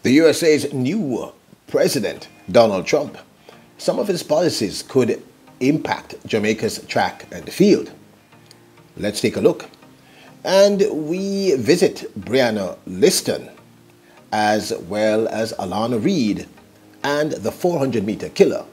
The USA's new president, Donald Trump, some of his policies could impact Jamaica's track and field. Let's take a look. And we visit Brianna Lyston, as well as Alana Reid and the 400-meter killer.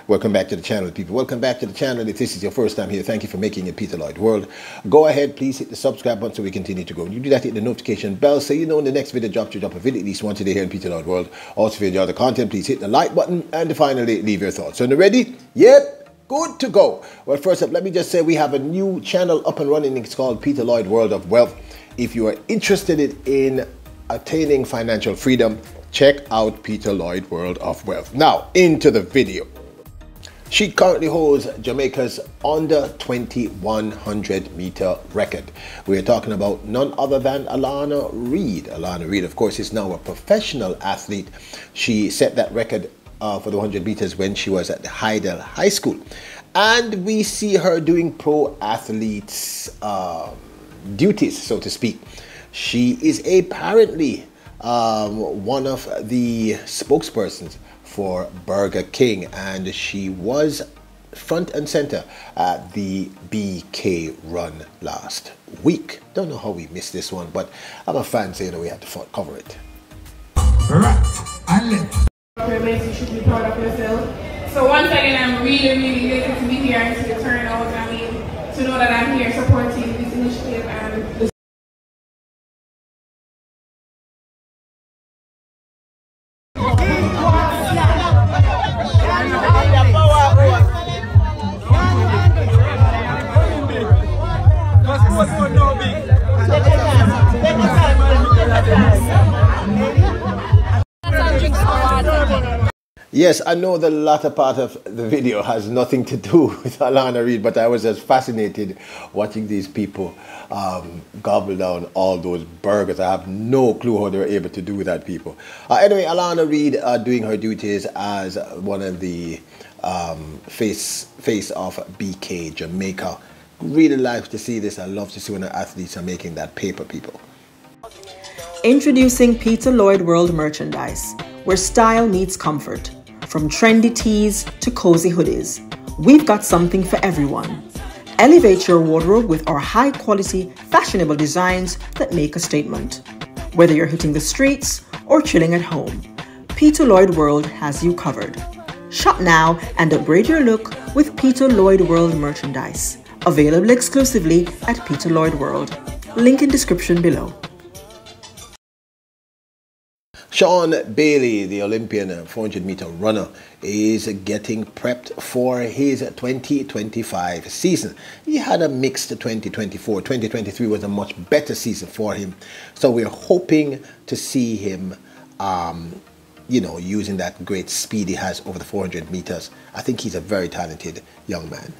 Welcome back to the channel, people. Welcome back to the channel. If this is your first time here, thank you for making it Peter Lloyd World. Go ahead, please hit the subscribe button so we continue to grow. When you do that, hit the notification bell so you know when the next video drops, you drop a video at least once a day here in Peter Lloyd World. Also, if you enjoy the content, please hit the like button and finally leave your thoughts. So, are you ready? Yep. Good to go. Well, first up, let me just say we have a new channel up and running. It's called Peter Lloyd World of Wealth. If you are interested in attaining financial freedom, check out Peter Lloyd World of Wealth. Now, into the video. She currently holds Jamaica's under 2100 meter record. We're talking about none other than Alana Reid. Alana Reid, of course, is now a professional athlete. She set that record for the 100 meters when she was at the Heidel High School. And we see her doing pro athletes duties, so to speak. She is apparently one of the spokespersons for Burger King, and she was front and center at the BK run last week. Don't know how we missed this one, but I'm a fan, so you know we had to cover it. Right and left. You should be proud of yourself. So once again, I'm really elated to be here and to turn out. I mean, to know that I'm here supporting this initiative and this. Yes, I know the latter part of the video has nothing to do with Alana Reid, but I was just fascinated watching these people gobble down all those burgers. I have no clue how they were able to do that, people. Anyway, Alana Reid doing her duties as one of the face of BK Jamaica. Really like to see this. I love to see when the athletes are making that paper, people. Introducing Peter Lloyd World merchandise, where style meets comfort. From trendy tees to cozy hoodies, we've got something for everyone. Elevate your wardrobe with our high-quality, fashionable designs that make a statement. Whether you're hitting the streets or chilling at home, Peter Lloyd World has you covered. Shop now and upgrade your look with Peter Lloyd World merchandise. Available exclusively at Peter Lloyd World. Link in description below. Sean Bailey, the Olympian 400-meter runner, is getting prepped for his 2025 season. He had a mixed 2024. 2023 was a much better season for him. So we're hoping to see him, using that great speed he has over the 400 meters. I think he's a very talented young man.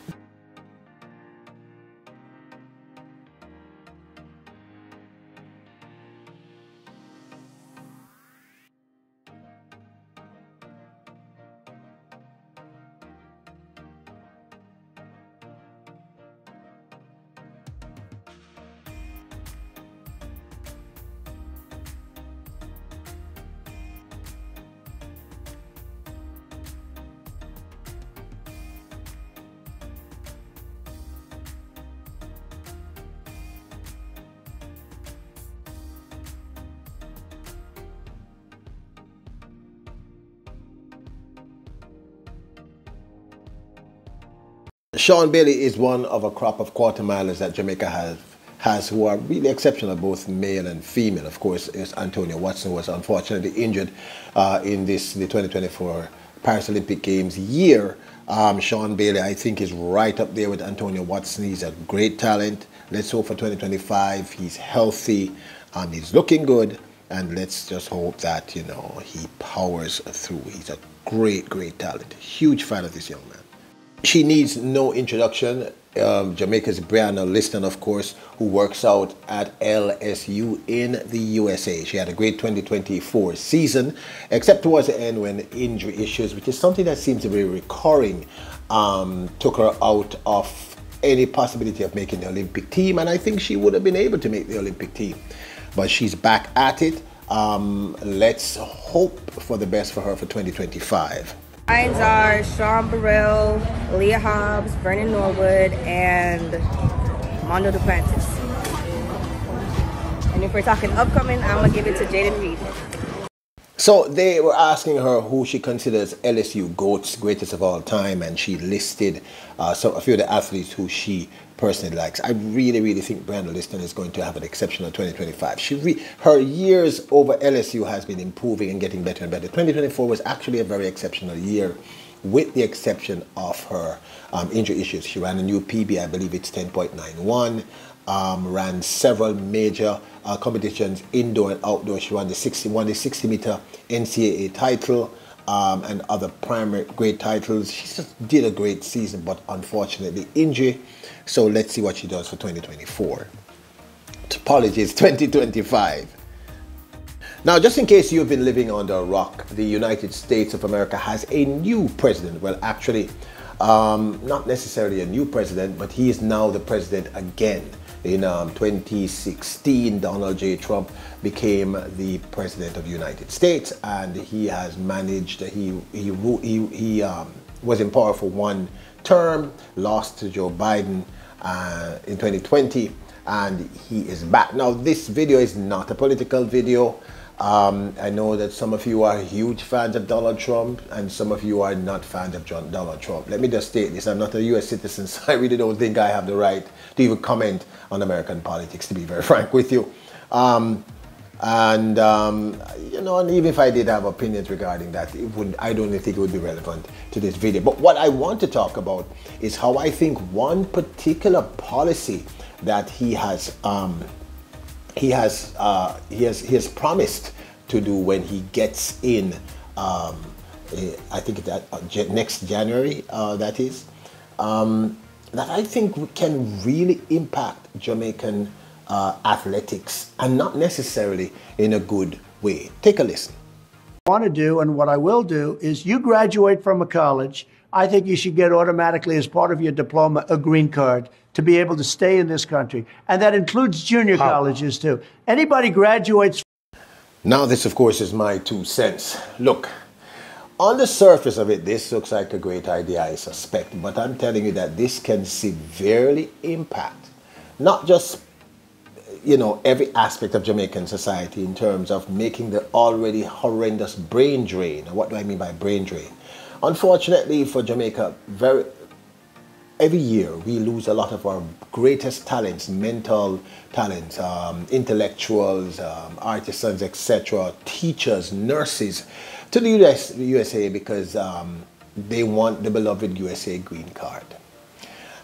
Sean Bailey is one of a crop of quarter milers that Jamaica has who are really exceptional, both male and female. Of course, Antonio Watson was unfortunately injured in the 2024 Paris Olympic Games year. Sean Bailey, I think, is right up there with Antonio Watson. He's a great talent. Let's hope for 2025 he's healthy, he's looking good, and let's just hope that, he powers through. He's a great talent. Huge fan of this young man. She needs no introduction. Jamaica's Brianna Lyston, of course, who works out at LSU in the USA. She had a great 2024 season, except towards the end when injury issues, which is something that seems to be recurring, took her out of any possibility of making the Olympic team, and I think she would have been able to make the Olympic team. But she's back at it. Let's hope for the best for her for 2025. Mines are Sean Burrell, Leah Hobbs, Vernon Norwood, and Mondo Duplantis. And if we're talking upcoming, I'm going to give it to Jaden Reed. So they were asking her who she considers LSU GOATs, greatest of all time, and she listed a few of the athletes who she personally likes. I really think Brianna Lyston is going to have an exceptional 2025. Her years over LSU has been improving and getting better and better. 2024 was actually a very exceptional year, with the exception of her injury issues. She ran a new PB, I believe it's 10.91. Ran several major competitions, indoor and outdoor. She won the 60-meter NCAA title and other primary grade titles. She just did a great season, but unfortunately injury. So let's see what she does for 2024. Apologies, 2025. Now, just in case you've been living under a rock, the United States of America has a new president. Well, actually, not necessarily a new president, but he is now the president again. In 2016, Donald J. Trump became the president of the United States, and he has managed. He was in power for one term, lost to Joe Biden in 2020, and he is back. Now, this video is not a political video. I know that some of you are huge fans of Donald Trump and some of you are not fans of Donald Trump. Let me just state this. I'm not a U.S. citizen, so I really don't think I have the right to even comment on American politics, to be very frank with you. You know, and even if I did have opinions regarding that, I don't think it would be relevant to this video. But what I want to talk about is how I think one particular policy that he has promised to do when he gets in, I think that next January, that is, that I think can really impact Jamaican athletics, and not necessarily in a good way. Take a listen. What I want to do, and what I will do, is you graduate from a college, I think you should get automatically, as part of your diploma, a green card to be able to stay in this country. And that includes junior colleges too. Anybody graduates. Now this, of course, is my 2 cents. Look, on the surface of it, this looks like a great idea, I suspect. But I'm telling you that this can severely impact not just, you know, every aspect of Jamaican society in terms of making the already horrendous brain drain. What do I mean by brain drain? Unfortunately for Jamaica, every year we lose a lot of our greatest talents, mental talents, intellectuals, artisans, etc., teachers, nurses, to the USA because they want the beloved USA green card.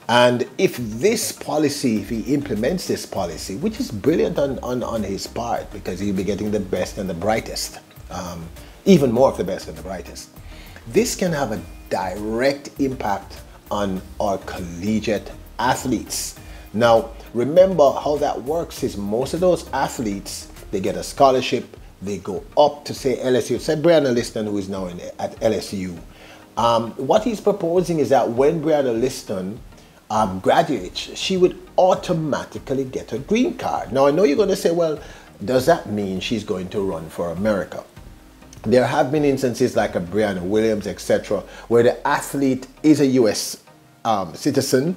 And if this policy, if he implements this policy, which is brilliant on his part, because he'll be getting the best and the brightest, even more of the best and the brightest, this can have a direct impact on our collegiate athletes. Now, remember how that works is most of those athletes, they get a scholarship, they go up to, say, LSU. Say Brianna Lyston, who is now at LSU. What he's proposing is that when Brianna Lyston graduates, she would automatically get a green card. Now, I know you're going to say, well, does that mean she's going to run for America? There have been instances like a Brianna Williams, etc., where the athlete is a U.S. Citizen,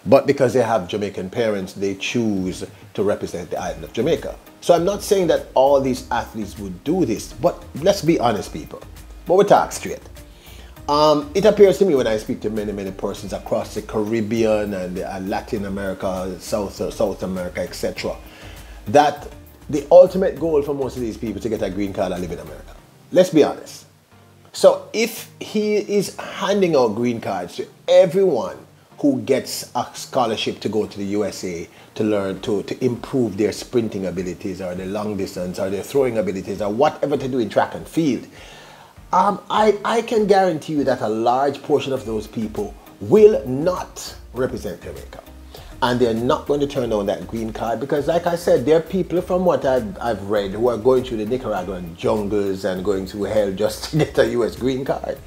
but because they have Jamaican parents, they choose to represent the island of Jamaica. So I'm not saying that all these athletes would do this, but let's be honest, people. But we talk straight. It appears to me when I speak to many persons across the Caribbean and Latin America, South America, etc., that the ultimate goal for most of these people is to get a green card and live in America. Let's be honest. So if he is handing out green cards to everyone who gets a scholarship to go to the USA to learn to improve their sprinting abilities or their long distance or their throwing abilities or whatever to do in track and field, I can guarantee you that a large portion of those people will not represent Jamaica. And they're not going to turn down that green card because, like I said, there are people, from what I've read, who are going through the Nicaraguan jungles and going through hell just to get a U.S. green card.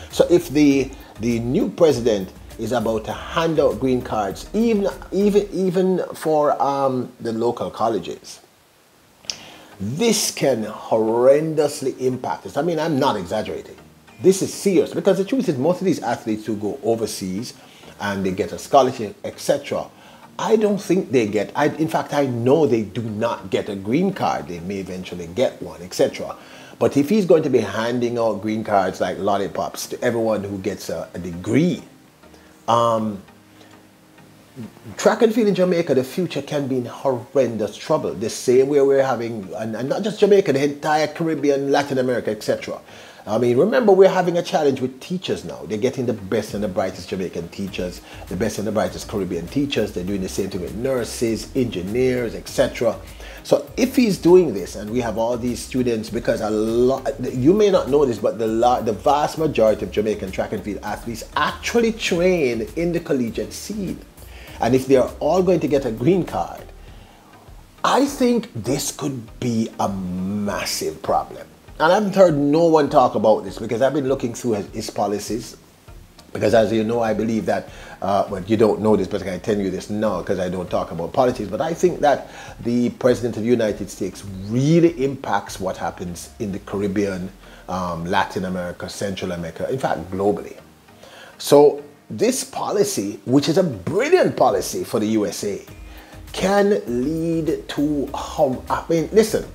So if the new president is about to hand out green cards, even for the local colleges, this can horrendously impact us. I mean, I'm not exaggerating. This is serious, because the truth is most of these athletes who go overseas and they get a scholarship, etc., I don't think they get, in fact, I know they do not get a green card. They may eventually get one, etc. But if he's going to be handing out green cards like lollipops to everyone who gets a degree, track and field in Jamaica, the future can be in horrendous trouble. The same way we're having, and not just Jamaica, the entire Caribbean, Latin America, etc. I mean, remember, we're having a challenge with teachers now. They're getting the best and the brightest Jamaican teachers, the best and the brightest Caribbean teachers. They're doing the same thing with nurses, engineers, etc. So if he's doing this, and we have all these students, because a lot, you may not know this, but the vast majority of Jamaican track and field athletes actually train in the collegiate scene. And if they're all going to get a green card, I think this could be a massive problem. And I haven't heard no one talk about this, because I've been looking through his policies. Because as you know, I believe that, well, you don't know this, but I can tell you this now because I don't talk about politics. But I think that the President of the United States really impacts what happens in the Caribbean, Latin America, Central America, in fact, globally. So this policy, which is a brilliant policy for the USA, can lead to, I mean, listen,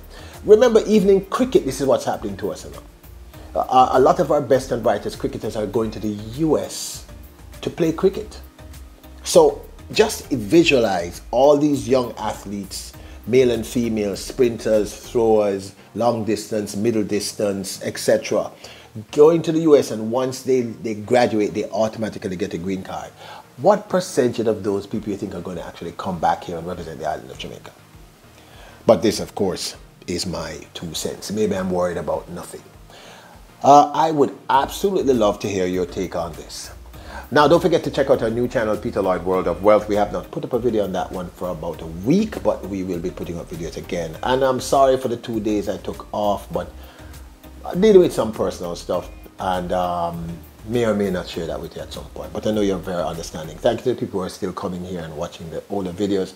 remember, even in cricket, this is what's happening to us now. A lot of our best and brightest cricketers are going to the US to play cricket. So just visualize all these young athletes, male and female, sprinters, throwers, long distance, middle distance, etc., going to the US, and once they graduate, they automatically get a green card. What percentage of those people you think are going to actually come back here and represent the island of Jamaica? But this, of course, is my 2 cents. Maybe I'm worried about nothing. I would absolutely love to hear your take on this. Now, don't forget to check out our new channel, Peter Lloyd World of Wealth. We have not put up a video on that one for about a week, but we will be putting up videos again. And I'm sorry for the 2 days I took off, but I deal with some personal stuff, and may or may not share that with you at some point. But I know you're very understanding. Thank you to the people who are still coming here and watching the older videos.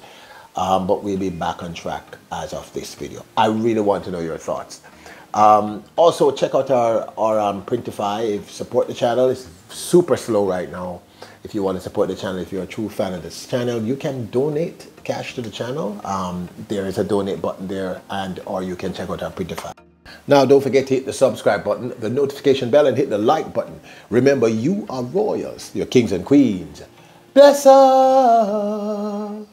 But we'll be back on track as of this video. I really want to know your thoughts. Also, check out our Printify. Support the channel. It's super slow right now. If you want to support the channel, if you're a true fan of this channel, you can donate cash to the channel. There is a donate button there, or you can check out our Printify. Now, don't forget to hit the subscribe button, the notification bell, and hit the like button. Remember, you are royals. You're kings and queens. Bless us.